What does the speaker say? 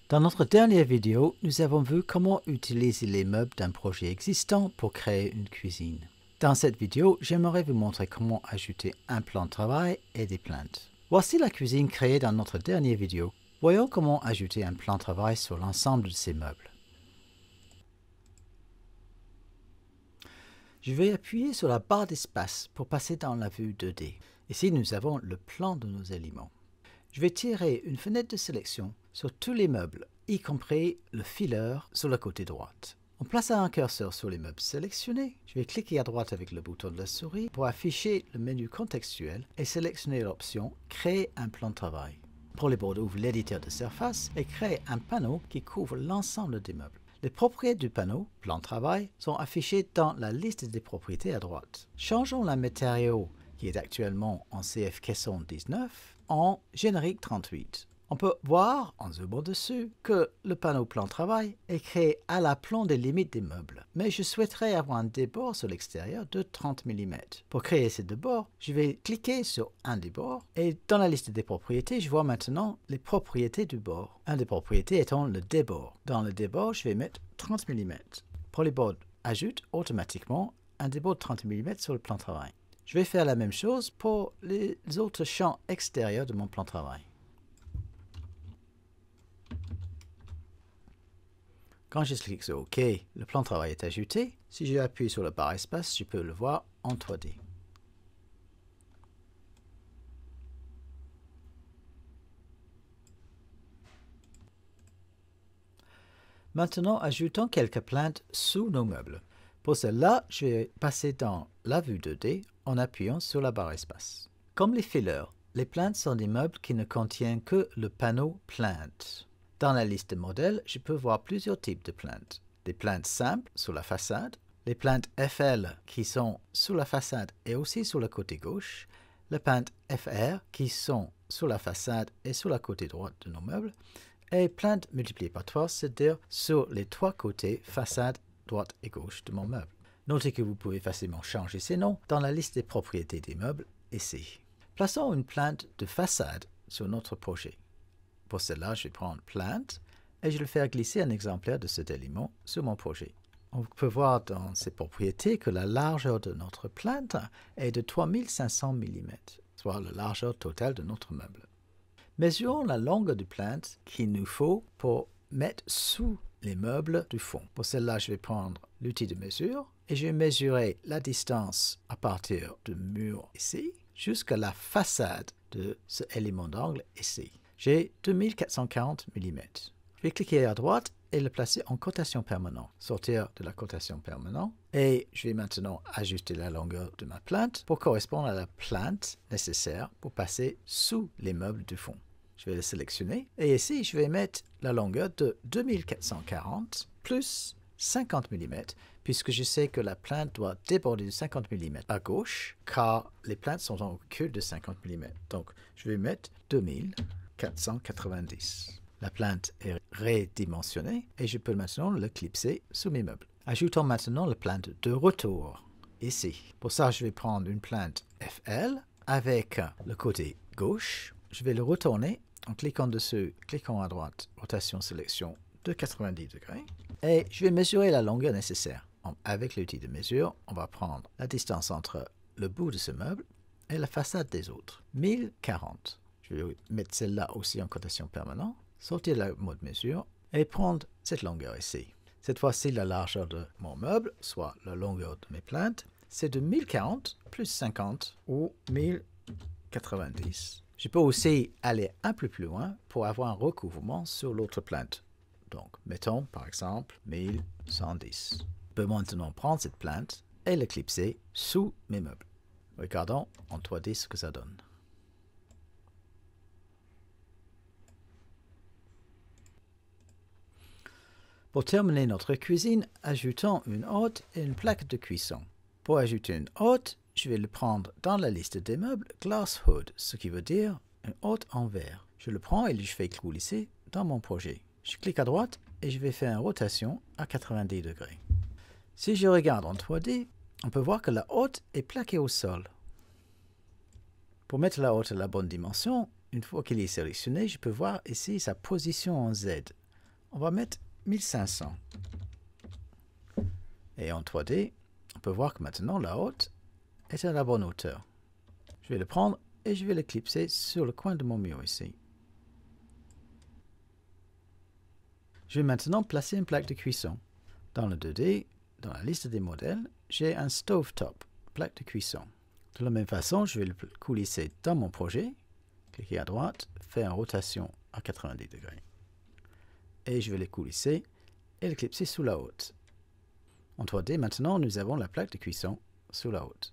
Dans notre dernière vidéo, nous avons vu comment utiliser les meubles d'un projet existant pour créer une cuisine. Dans cette vidéo, j'aimerais vous montrer comment ajouter un plan de travail et des plaintes. Voici la cuisine créée dans notre dernière vidéo. Voyons comment ajouter un plan de travail sur l'ensemble de ces meubles. Je vais appuyer sur la barre d'espace pour passer dans la vue 2D. Ici, nous avons le plan de nos éléments. Je vais tirer une fenêtre de sélection sur tous les meubles, y compris le fileur sur le côté droit. En plaçant un curseur sur les meubles sélectionnés, je vais cliquer à droite avec le bouton de la souris pour afficher le menu contextuel et sélectionner l'option « Créer un plan de travail ». Pour les bords, ouvre l'éditeur de surface et crée un panneau qui couvre l'ensemble des meubles. Les propriétés du panneau « Plan de travail » sont affichées dans la liste des propriétés à droite. Changeons le matériau qui est actuellement en CF Caisson 19 en générique 38. On peut voir, en zoomant dessus, que le panneau plan de travail est créé à l'aplomb des limites des meubles. Mais je souhaiterais avoir un débord sur l'extérieur de 30 mm. Pour créer ces deux bords, je vais cliquer sur un des bords et dans la liste des propriétés, je vois maintenant les propriétés du bord. Un des propriétés étant le débord. Dans le débord, je vais mettre 30 mm. Pour les bords, ajoute automatiquement un débord de 30 mm sur le plan de travail. Je vais faire la même chose pour les autres champs extérieurs de mon plan de travail. Quand je clique sur OK, le plan de travail est ajouté. Si j'appuie sur la barre espace, je peux le voir en 3D. Maintenant, ajoutons quelques plaintes sous nos meubles. Pour cela, je vais passer dans la vue 2D en appuyant sur la barre espace. Comme les fileurs, les plaintes sont des meubles qui ne contiennent que le panneau plainte. Dans la liste de modèles, je peux voir plusieurs types de plaintes. Des plaintes simples sur la façade, les plaintes FL qui sont sur la façade et aussi sur le côté gauche, les plaintes FR qui sont sur la façade et sur le côté droit de nos meubles, et plaintes multipliées par 3, c'est-à-dire sur les trois côtés, façade, droite et gauche de mon meuble. Notez que vous pouvez facilement changer ces noms dans la liste des propriétés des meubles ici. Plaçons une plainte de façade sur notre projet. Pour cela, je vais prendre plainte et je vais faire glisser un exemplaire de cet élément sur mon projet. On peut voir dans ces propriétés que la largeur de notre plainte est de 3500 mm, soit la largeur totale de notre meuble. Mesurons la longueur de plainte qu'il nous faut pour mettre sous les meubles du fond. Pour cela, je vais prendre l'outil de mesure et je vais mesurer la distance à partir du mur ici jusqu'à la façade de ce élément d'angle ici. J'ai 2440 mm. Je vais cliquer à droite et le placer en cotation permanente. Sortir de la cotation permanente. Et je vais maintenant ajuster la longueur de ma plainte pour correspondre à la plainte nécessaire pour passer sous les meubles du fond. Je vais le sélectionner. Et ici, je vais mettre la longueur de 2440 plus 50 mm, puisque je sais que la plainte doit déborder de 50 mm à gauche, car les plaintes sont en recul de 50 mm. Donc, je vais mettre 2490. La plainte est redimensionnée et je peux maintenant le clipser sous mes meubles. Ajoutons maintenant la plainte de retour, ici. Pour ça, je vais prendre une plainte FL avec le côté gauche. Je vais le retourner en cliquant dessus, cliquant à droite, rotation sélection de 90 degrés. Et je vais mesurer la longueur nécessaire. Avec l'outil de mesure, on va prendre la distance entre le bout de ce meuble et la façade des autres. 1040. Je vais mettre celle-là aussi en cotation permanente, sortir le mode mesure et prendre cette longueur ici. Cette fois-ci, la largeur de mon meuble, soit la longueur de mes plaintes, c'est de 1040 plus 50 ou 1090. Je peux aussi aller un peu plus loin pour avoir un recouvrement sur l'autre plainte. Donc, mettons par exemple 1110. Je peux maintenant prendre cette plainte et le clipser sous mes meubles. Regardons en 3D ce que ça donne. Pour terminer notre cuisine, ajoutons une hotte et une plaque de cuisson. Pour ajouter une hotte, je vais le prendre dans la liste des meubles Glass Hood, ce qui veut dire une hotte en verre. Je le prends et je fais glisser dans mon projet. Je clique à droite et je vais faire une rotation à 90 degrés. Si je regarde en 3D, on peut voir que la hotte est plaquée au sol. Pour mettre la hotte à la bonne dimension, une fois qu'il est sélectionné, je peux voir ici sa position en Z. On va mettre 1500. Et en 3D, on peut voir que maintenant la haute est à la bonne hauteur. Je vais le prendre et je vais le clipser sur le coin de mon mur ici. Je vais maintenant placer une plaque de cuisson. Dans le 2D, dans la liste des modèles, j'ai un stovetop, plaque de cuisson. De la même façon, je vais le coulisser dans mon projet. Cliquez à droite, faire une rotation à 90 degrés. Et je vais le coulisser et le clipser sous la haute. En 3D, maintenant, nous avons la plaque de cuisson sous la haute.